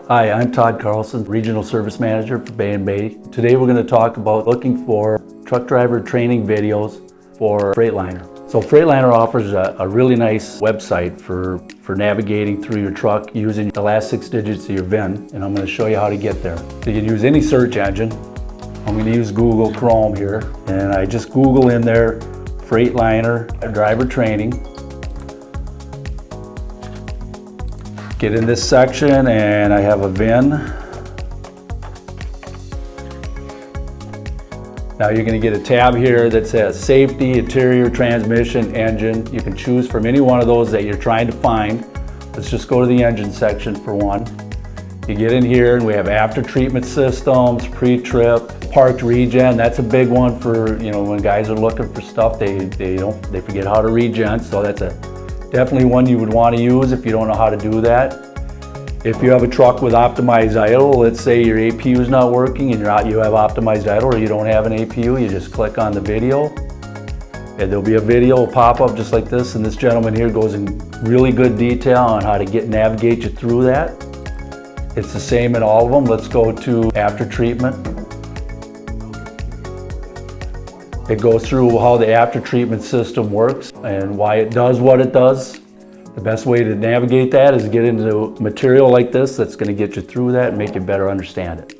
Hi, I'm Todd Carlson, Regional Service Manager for Bay & Bay. Today we're going to talk about looking for truck driver training videos for Freightliner. So Freightliner offers a really nice website for navigating through your truck using the last 6 digits of your VIN, and I'm going to show you how to get there. So you can use any search engine. I'm going to use Google Chrome here, and I just Google in there Freightliner driver training. Get in this section and I have a VIN. Now you're going to get a tab here that says safety, interior, transmission, engine. You can choose from any one of those that you're trying to find. Let's just go to the engine section for one. You get in here and we have after treatment systems, pre-trip, parked regen. That's a big one for, when guys are looking for stuff, they forget how to regen. So that's definitely one you would want to use if you don't know how to do that. If you have a truck with optimized idle, let's say your APU is not working and you have optimized idle, or you don't have an APU, you just click on the video and there'll be a video pop up just like this, and this gentleman here goes in really good detail on how to navigate you through that. It's the same in all of them. Let's go to after treatment. It goes through how the after treatment system works and why it does what it does. The best way to navigate that is get into material like this that's going to get you through that and make you better understand it.